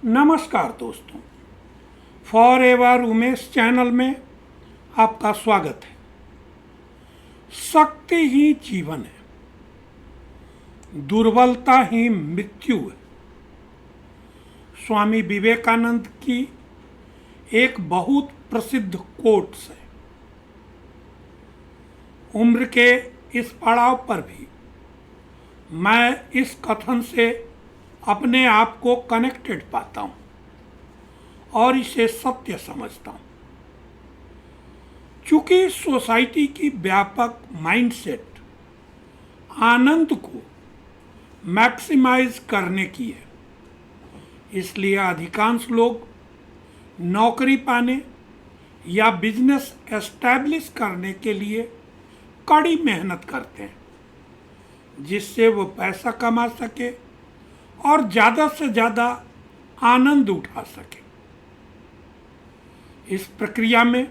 नमस्कार दोस्तों, for ever Umesh channel में आपका स्वागत है। शक्ति ही जीवन है, दुर्बलता ही मृत्यु है। स्वामी विवेकानंद की एक बहुत प्रसिद्ध कोट्स है। उम्र के इस पड़ाव पर भी मैं इस कथन से अपने आप को कनेक्टेड पाता हूँ और इसे सत्य समझता हूँ। चूंकि सोसाइटी की व्यापक माइंडसेट आनंद को मैक्सिमाइज करने की है, इसलिए अधिकांश लोग नौकरी पाने या बिजनेस एस्टैब्लिश करने के लिए कड़ी मेहनत करते हैं, जिससे वो पैसा कमा सके और ज़्यादा से ज़्यादा आनंद उठा सके। इस प्रक्रिया में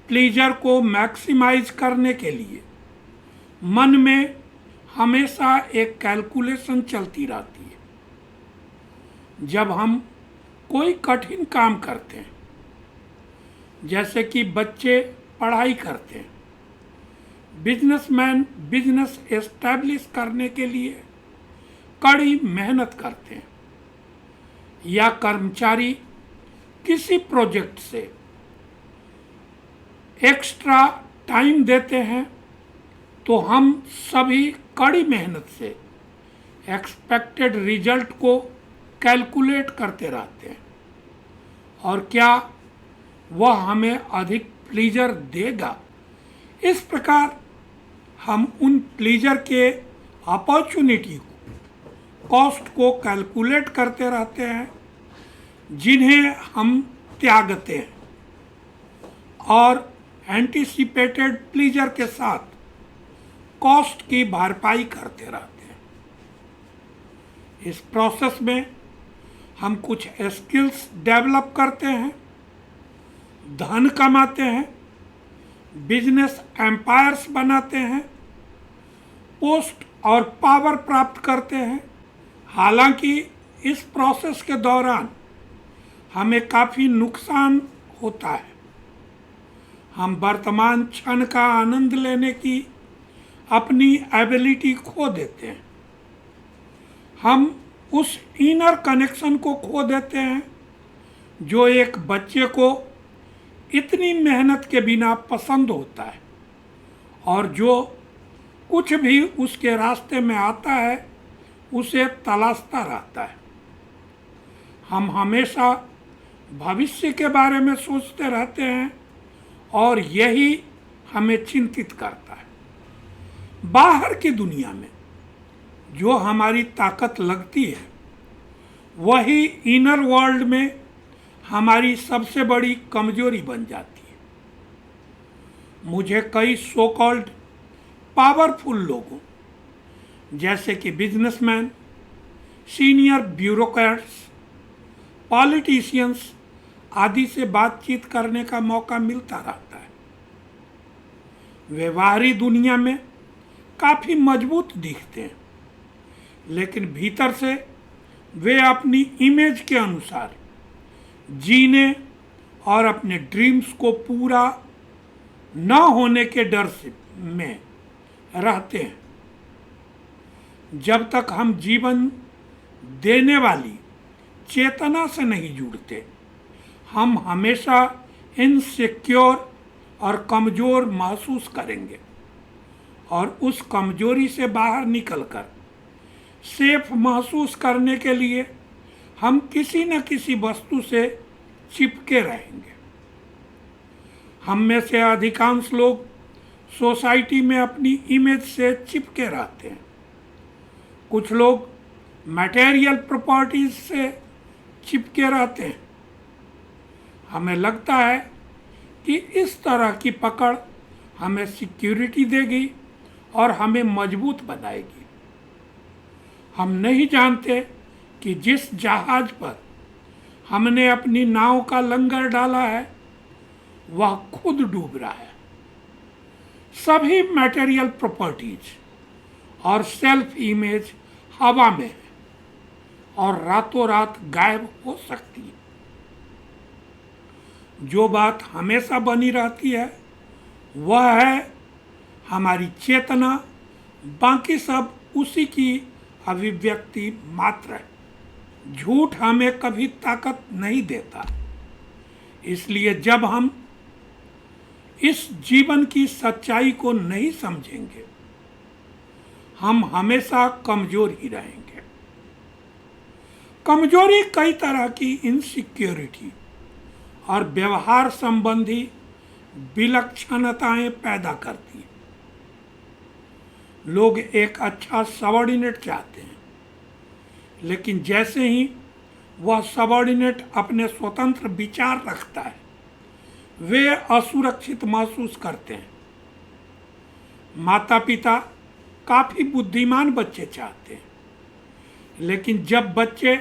प्लेजर को मैक्सिमाइज करने के लिए मन में हमेशा एक कैलकुलेशन चलती रहती है। जब हम कोई कठिन काम करते हैं, जैसे कि बच्चे पढ़ाई करते हैं, बिजनेसमैन बिजनेस एस्टैब्लिश करने के लिए कड़ी मेहनत करते हैं, या कर्मचारी किसी प्रोजेक्ट से एक्स्ट्रा टाइम देते हैं, तो हम सभी कड़ी मेहनत से एक्सपेक्टेड रिजल्ट को कैलकुलेट करते रहते हैं और क्या वह हमें अधिक प्लीजर देगा। इस प्रकार हम उन प्लीजर के अपॉर्चुनिटी को, कॉस्ट को कैलकुलेट करते रहते हैं, जिन्हें हम त्यागते हैं और एंटीसिपेटेड प्लीजर के साथ कॉस्ट की भरपाई करते रहते हैं। इस प्रोसेस में हम कुछ स्किल्स डेवलप करते हैं, धन कमाते हैं, बिजनेस एम्पायर्स बनाते हैं, पोस्ट और पावर प्राप्त करते हैं। हालांकि इस प्रोसेस के दौरान हमें काफ़ी नुकसान होता है। हम वर्तमान क्षण का आनंद लेने की अपनी एबिलिटी खो देते हैं। हम उस इनर कनेक्शन को खो देते हैं जो एक बच्चे को इतनी मेहनत के बिना पसंद होता है और जो कुछ भी उसके रास्ते में आता है उसे तलाशता रहता है। हम हमेशा भविष्य के बारे में सोचते रहते हैं और यही हमें चिंतित करता है। बाहर की दुनिया में जो हमारी ताकत लगती है, वही इनर वर्ल्ड में हमारी सबसे बड़ी कमजोरी बन जाती है। मुझे कई सो कॉल्ड पावरफुल लोगों, जैसे कि बिजनेसमैन, सीनियर ब्यूरोक्रेट्स, पॉलिटिशियंस आदि से बातचीत करने का मौका मिलता रहता है। वे बाहरी दुनिया में काफ़ी मजबूत दिखते हैं, लेकिन भीतर से वे अपनी इमेज के अनुसार जीने और अपने ड्रीम्स को पूरा न होने के डर से में रहते हैं। जब तक हम जीवन देने वाली चेतना से नहीं जुड़ते, हम हमेशा इनसिक्योर और कमज़ोर महसूस करेंगे और उस कमजोरी से बाहर निकलकर सेफ महसूस करने के लिए हम किसी न किसी वस्तु से चिपके रहेंगे। हम में से अधिकांश लोग सोसाइटी में अपनी इमेज से चिपके रहते हैं। कुछ लोग मटेरियल प्रॉपर्टीज से चिपके रहते हैं। हमें लगता है कि इस तरह की पकड़ हमें सिक्योरिटी देगी और हमें मजबूत बनाएगी। हम नहीं जानते कि जिस जहाज पर हमने अपनी नाव का लंगर डाला है, वह खुद डूब रहा है। सभी मटेरियल प्रॉपर्टीज और सेल्फ इमेज हवा में है और रातों रात गायब हो सकती है। जो बात हमेशा बनी रहती है वह है हमारी चेतना, बाकी सब उसी की अभिव्यक्ति मात्र है। झूठ हमें कभी ताकत नहीं देता, इसलिए जब हम इस जीवन की सच्चाई को नहीं समझेंगे हम हमेशा कमजोर ही रहेंगे। कमजोरी कई तरह की इनसिक्योरिटी और व्यवहार संबंधी विलक्षणताएं पैदा करती है। लोग एक अच्छा सबॉर्डिनेट चाहते हैं, लेकिन जैसे ही वह सबॉर्डिनेट अपने स्वतंत्र विचार रखता है वे असुरक्षित महसूस करते हैं। माता पिता काफी बुद्धिमान बच्चे चाहते हैं, लेकिन जब बच्चे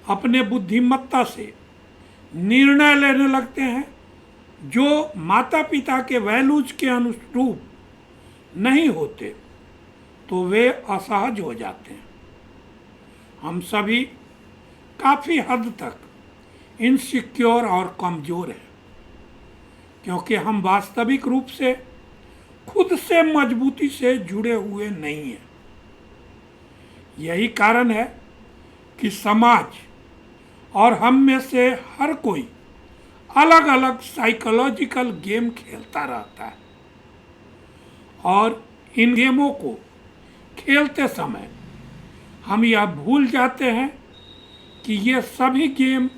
अपने बुद्धिमत्ता से निर्णय लेने लगते हैं जो माता पिता के वैल्यूज के अनुरूप नहीं होते तो वे असहज हो जाते हैं। हम सभी काफी हद तक इनसिक्योर और कमजोर हैं, क्योंकि हम वास्तविक रूप से खुद से मजबूती से जुड़े हुए नहीं हैं। यही कारण है कि समाज और हम में से हर कोई अलग अलग साइकोलॉजिकल गेम खेलता रहता है, और इन गेमों को खेलते समय हम यह भूल जाते हैं कि ये सभी गेम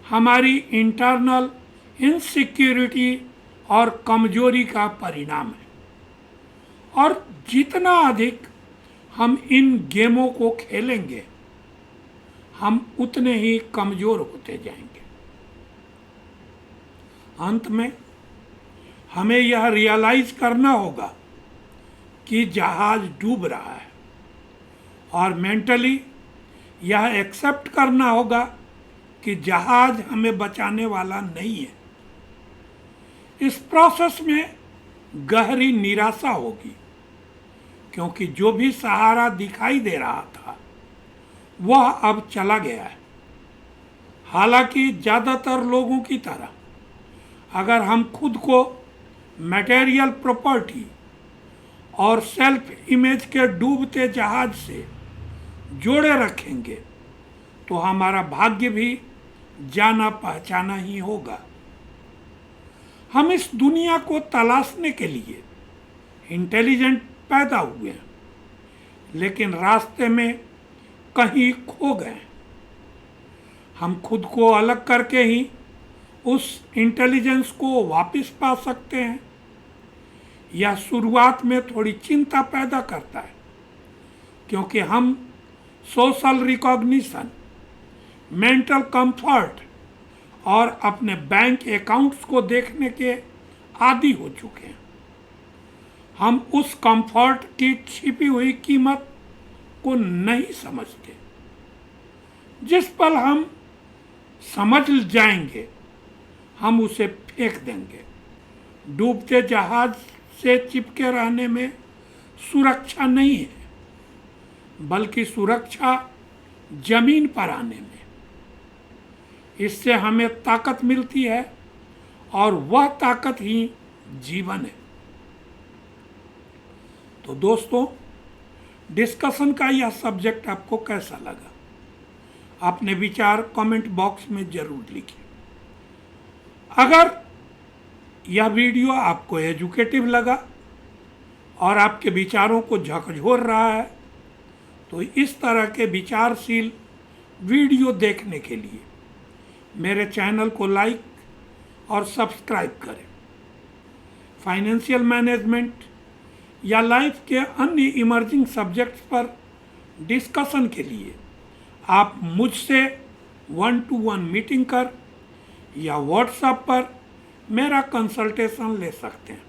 हमारी इंटरनल इनसिक्योरिटी और कमजोरी का परिणाम है। और जितना अधिक हम इन गेमों को खेलेंगे हम उतने ही कमजोर होते जाएंगे। अंत में हमें यह रियलाइज करना होगा कि जहाज डूब रहा है, और मेंटली यह एक्सेप्ट करना होगा कि जहाज हमें बचाने वाला नहीं है। इस प्रोसेस में गहरी निराशा होगी, क्योंकि जो भी सहारा दिखाई दे रहा था वह अब चला गया है। हालांकि ज़्यादातर लोगों की तरह अगर हम खुद को मटेरियल प्रॉपर्टी और सेल्फ इमेज के डूबते जहाज से जोड़े रखेंगे तो हमारा भाग्य भी जाना पहचाना ही होगा। हम इस दुनिया को तलाशने के लिए इंटेलिजेंट पैदा हुए हैं, लेकिन रास्ते में कहीं खो गए। हम खुद को अलग करके ही उस इंटेलिजेंस को वापस पा सकते हैं। यह शुरुआत में थोड़ी चिंता पैदा करता है, क्योंकि हम सोशल रिकॉग्निशन, मेंटल कंफर्ट और अपने बैंक अकाउंट्स को देखने के आदी हो चुके हैं। हम उस कंफर्ट की छिपी हुई कीमत को नहीं समझते। जिस पल हम समझ जाएंगे हम उसे फेंक देंगे। डूबते जहाज से चिपके रहने में सुरक्षा नहीं है, बल्कि सुरक्षा जमीन पर आने में। इससे हमें ताकत मिलती है और वह ताकत ही जीवन है। तो दोस्तों, डिस्कशन का यह सब्जेक्ट आपको कैसा लगा? अपने विचार कमेंट बॉक्स में जरूर लिखिए। अगर यह वीडियो आपको एजुकेटिव लगा और आपके विचारों को झकझोर रहा है तो इस तरह के विचारशील वीडियो देखने के लिए मेरे चैनल को लाइक और सब्सक्राइब करें। फाइनेंशियल मैनेजमेंट या लाइफ के अन्य इमर्जिंग सब्जेक्ट्स पर डिस्कशन के लिए आप मुझसे 1-to-1 मीटिंग कर या व्हाट्सएप पर मेरा कंसल्टेशन ले सकते हैं।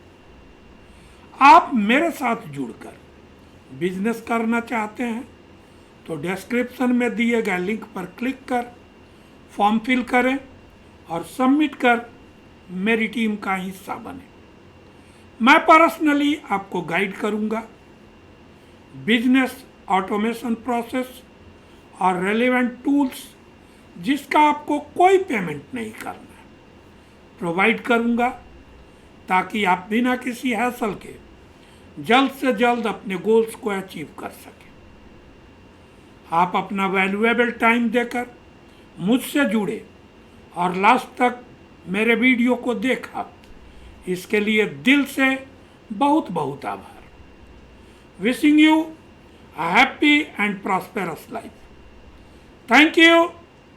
आप मेरे साथ जुड़कर बिजनेस करना चाहते हैं तो डिस्क्रिप्शन में दिए गए लिंक पर क्लिक कर फॉर्म फिल करें और सबमिट कर मेरी टीम का हिस्सा बने। मैं पर्सनली आपको गाइड करूंगा। बिजनेस ऑटोमेशन प्रोसेस और रेलेवेंट टूल्स जिसका आपको कोई पेमेंट नहीं करना है प्रोवाइड करूँगा, ताकि आप बिना किसी हैसल के जल्द से जल्द अपने गोल्स को अचीव कर सकें। आप अपना वैल्यूएबल टाइम देकर मुझसे जुड़े और लास्ट तक मेरे वीडियो को देखा, इसके लिए दिल से बहुत बहुत आभार। Wishing you a happy and prosperous life. Thank you.